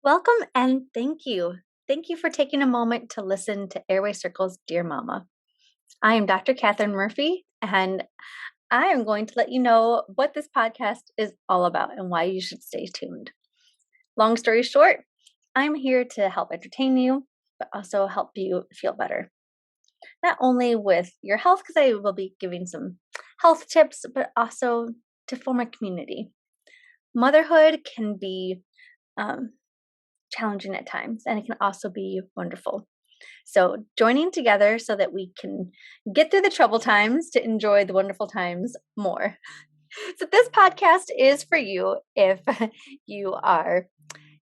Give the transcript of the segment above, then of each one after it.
Welcome and thank you. Thank you for taking a moment to listen to Airway Circle's Dear Mama. I am Dr. Catherine Murphy, and I am going to let you know what this podcast is all about and why you should stay tuned. Long story short, I'm here to help entertain you, but also help you feel better. Not only with your health, because I will be giving some health tips, but also to form a community. Motherhood can be um, challenging at times, and it can also be wonderful. So, joining together so that we can get through the trouble times to enjoy the wonderful times more. So, this podcast is for you if you are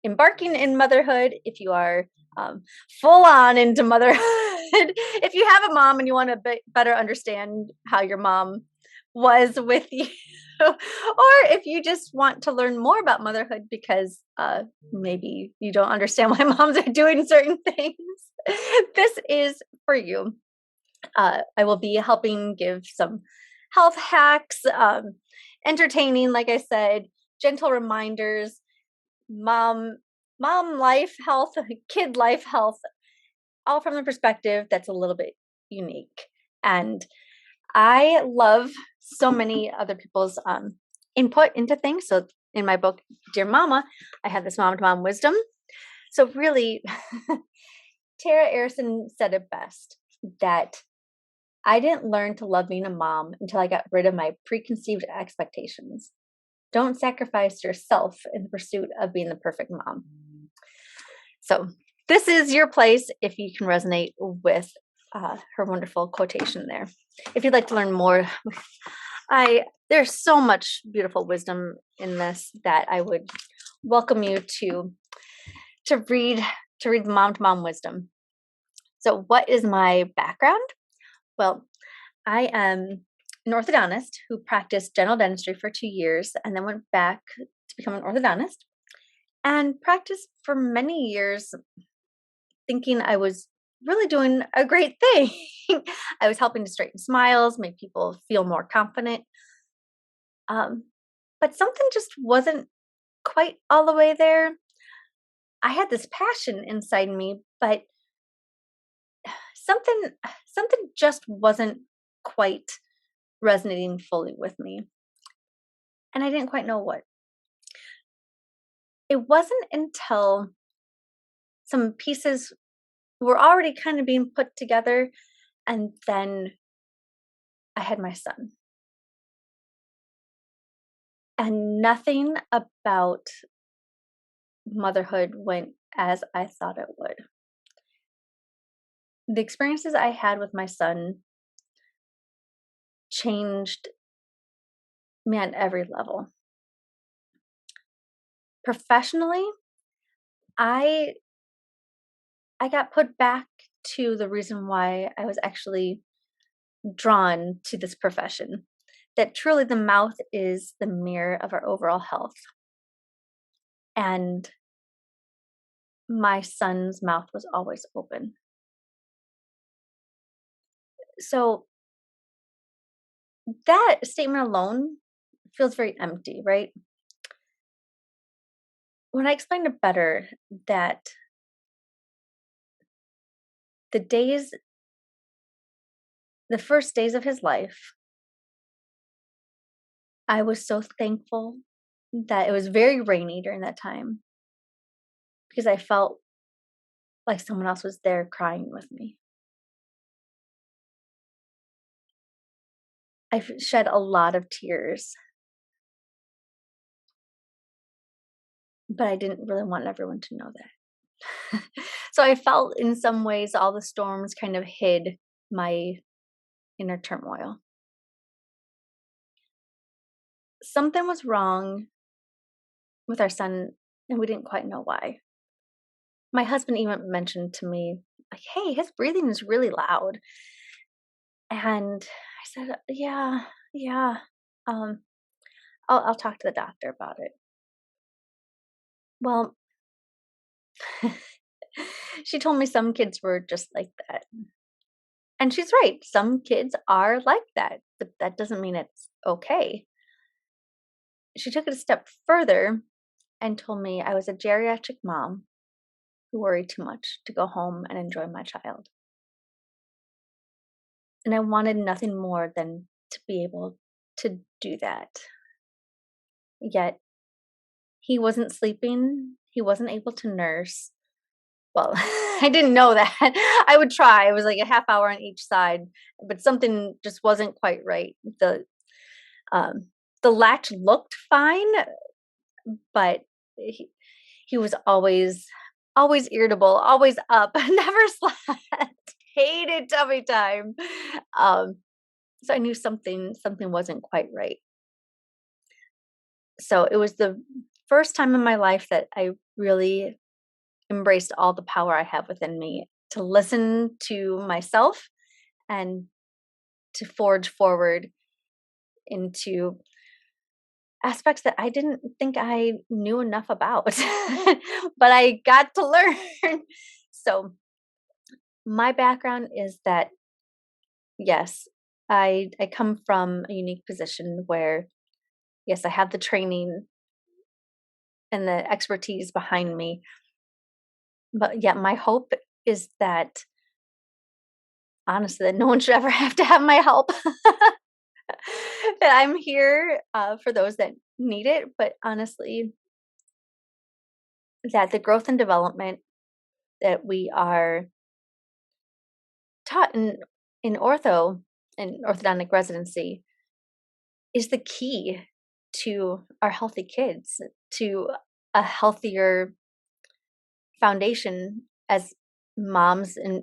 embarking in motherhood, if you are full on into motherhood, if you have a mom and you want to better understand how your mom was with you, or if you just want to learn more about motherhood because maybe you don't understand why moms are doing certain things, this is for you. I will be helping give some health hacks, entertaining, like I said, gentle reminders, mom life health, kid life health, all from the perspective that's a little bit unique. And I love so many other people's input into things. So in my book, Dear Mama, I have this mom to mom wisdom. So really, Tara Arison said it best that I didn't learn to love being a mom until I got rid of my preconceived expectations. Don't sacrifice yourself in the pursuit of being the perfect mom. So this is your place if you can resonate with her wonderful quotation there. If you'd like to learn more, there's so much beautiful wisdom in this that I would welcome you to read mom to mom wisdom. So what is my background? Well, I am an orthodontist who practiced general dentistry for 2 years and then went back to become an orthodontist and practiced for many years thinking I was really doing a great thing. I was helping to straighten smiles, make people feel more confident. But something just wasn't quite all the way there. I had this passion inside me, but something just wasn't quite resonating fully with me. And I didn't quite know what. It wasn't until some pieces were already kind of being put together, and then I had my son. And nothing about motherhood went as I thought it would. The experiences I had with my son changed me on every level. Professionally, I got put back to the reason why I was actually drawn to this profession. That truly the mouth is the mirror of our overall health. And my son's mouth was always open. So that statement alone feels very empty, right? When I explained it better, that the first days of his life, I was so thankful that it was very rainy during that time because I felt like someone else was there crying with me. I shed a lot of tears, but I didn't really want everyone to know that. So I felt in some ways all the storms kind of hid my inner turmoil. Something was wrong with our son, and we didn't quite know why. My husband even mentioned to me, like, hey, his breathing is really loud. And I said, yeah. I'll talk to the doctor about it. Well, she told me some kids were just like that. And she's right. Some kids are like that, but that doesn't mean it's okay. She took it a step further and told me I was a geriatric mom who worried too much to go home and enjoy my child. And I wanted nothing more than to be able to do that. Yet he wasn't sleeping, he wasn't able to nurse. Well, I didn't know that. I would try. It was like a half hour on each side, but something just wasn't quite right. Um, the latch looked fine, but he was always irritable, always up, never slept, hated tummy time. Um, so I knew something wasn't quite right. So it was the first time in my life that I really embraced all the power I have within me to listen to myself and to forge forward into aspects that I didn't think I knew enough about, but I got to learn. So my background is that, yes, I come from a unique position where, yes, I have the training and the expertise behind me, but yet my hope is that, honestly, that no one should ever have to have my help. That I'm here for those that need it, but honestly, that the growth and development that we are taught in orthodontic residency is the key to our healthy kids, to a healthier foundation as moms and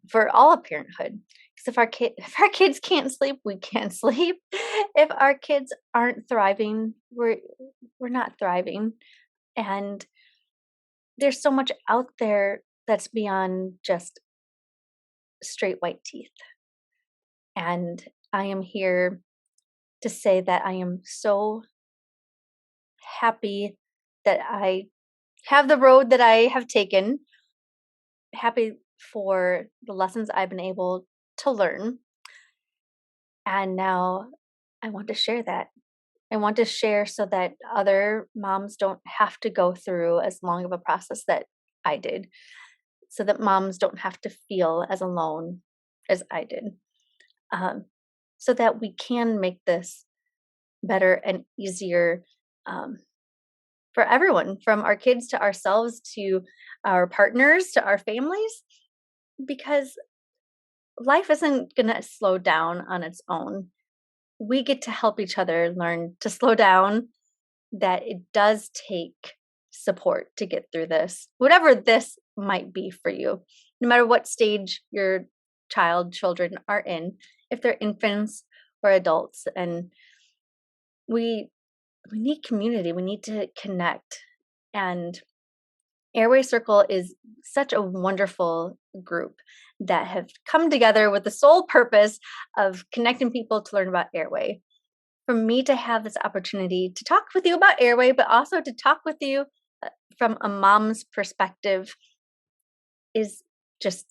for all of parenthood. Because if our kids can't sleep, we can't sleep. If our kids aren't thriving, we're not thriving. And there's so much out there that's beyond just straight white teeth. And I am here to say that I am so happy that I have the road that I have taken, happy for the lessons I've been able to learn. And now I want to share that. I want to share so that other moms don't have to go through as long of a process that I did, so that moms don't have to feel as alone as I did, so that we can make this better and easier um, for everyone, from our kids to ourselves to our partners to our families, because life isn't going to slow down on its own. We get to help each other learn to slow down, that it does take support to get through this, whatever this might be for you, no matter what stage your children are in, if they're infants or adults. And we need community, we need to connect. And Airway Circle is such a wonderful group that have come together with the sole purpose of connecting people to learn about airway. For me to have this opportunity to talk with you about airway, but also to talk with you from a mom's perspective, is just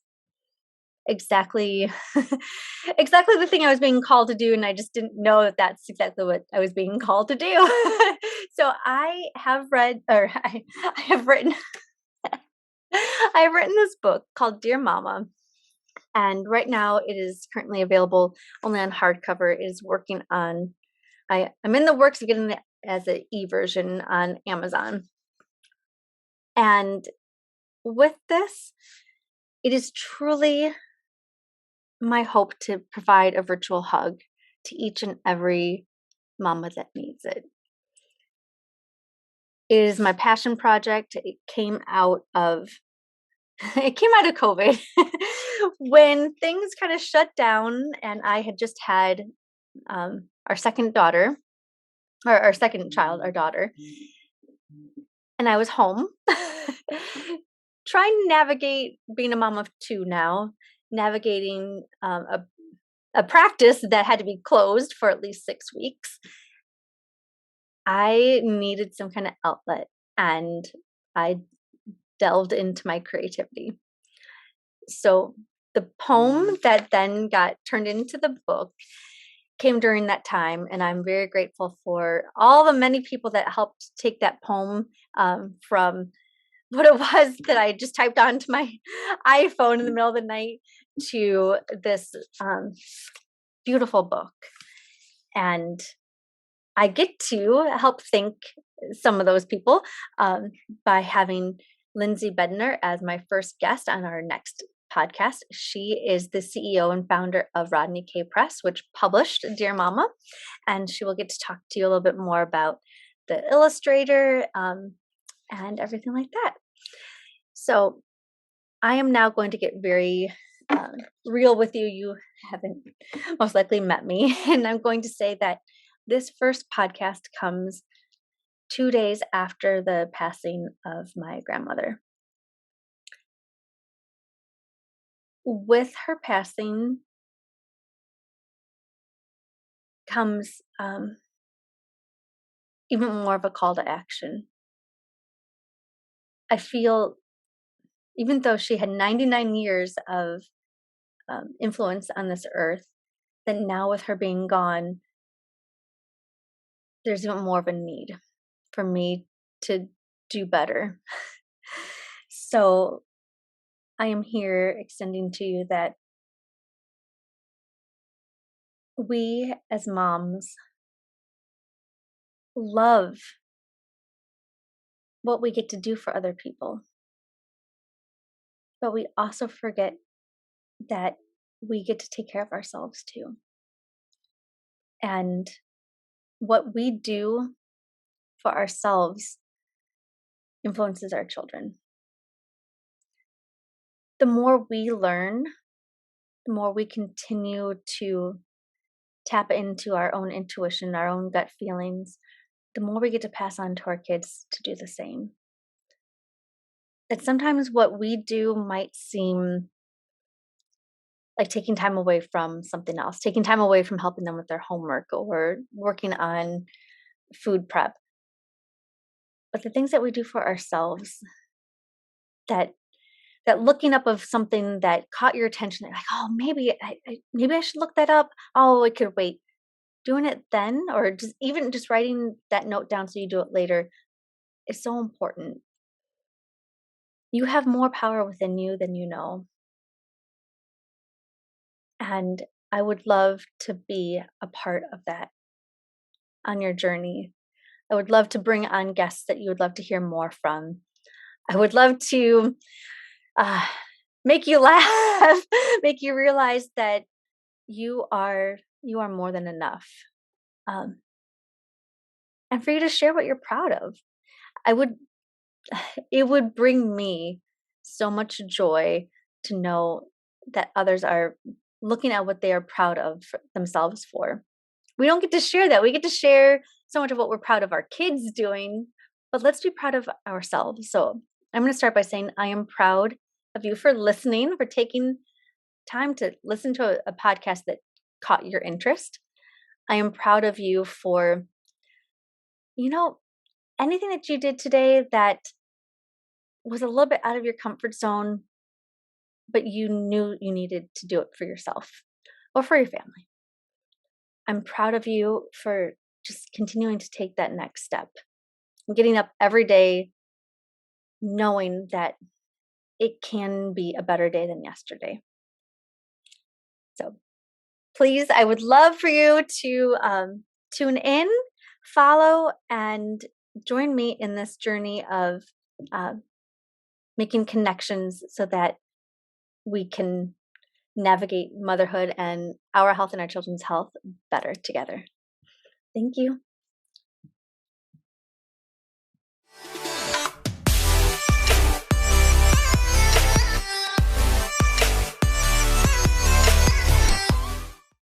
exactly exactly the thing I was being called to do, and I just didn't know that that's exactly what I was being called to do. So I have read, or I have written I have written this book called Dear Momma, and right now it is currently available only on hardcover. It is working on, I'm in the works of getting it as an e-version on Amazon. And with this, it is truly my hope to provide a virtual hug to each and every mama that needs it. It is my passion project. It came out of COVID when things kind of shut down, and I had just had our second daughter, or our second child, our daughter, and I was home trying to navigate being a mom of two now, navigating a practice that had to be closed for at least 6 weeks. I needed some kind of outlet, and I delved into my creativity. So the poem that then got turned into the book came during that time, and I'm very grateful for all the many people that helped take that poem from what it was that I just typed onto my iPhone in the middle of the night to this beautiful book. And I get to help thank some of those people by having Lindsay Bednar as my first guest on our next podcast. She is the CEO and founder of Rodney K. Press, which published Dear Momma, and she will get to talk to you a little bit more about the illustrator and everything like that. So I am now going to get very real with you. You haven't most likely met me, and I'm going to say that this first podcast comes 2 days after the passing of my grandmother. With her passing comes even more of a call to action. I feel, even though she had 99 years of influence on this earth, that now with her being gone, there's even more of a need for me to do better. So I am here extending to you that we as moms love what we get to do for other people, but we also forget that we get to take care of ourselves too. And what we do for ourselves influences our children. The more we learn, the more we continue to tap into our own intuition, our own gut feelings, the more we get to pass on to our kids to do the same. That sometimes what we do might seem like taking time away from something else, taking time away from helping them with their homework or working on food prep. But the things that we do for ourselves, that looking up of something that caught your attention, like, oh, maybe I should look that up. Oh, it could wait. Doing it then, or just writing that note down so you do it later, is so important. You have more power within you than you know. And I would love to be a part of that on your journey. I would love to bring on guests that you would love to hear more from. I would love to make you laugh, make you realize that you are more than enough. And for you to share what you're proud of. It would bring me so much joy to know that others are looking at what they are proud of themselves for. We don't get to share that. We get to share so much of what we're proud of our kids doing, but let's be proud of ourselves. So I'm going to start by saying I am proud of you for listening, for taking time to listen to a podcast that caught your interest. I am proud of you for, anything that you did today that was a little bit out of your comfort zone, but you knew you needed to do it for yourself or for your family. I'm proud of you for just continuing to take that next step, getting up every day, knowing that it can be a better day than yesterday. So please, I would love for you to tune in, follow, and join me in this journey of making connections so that we can navigate motherhood and our health and our children's health better together. Thank you.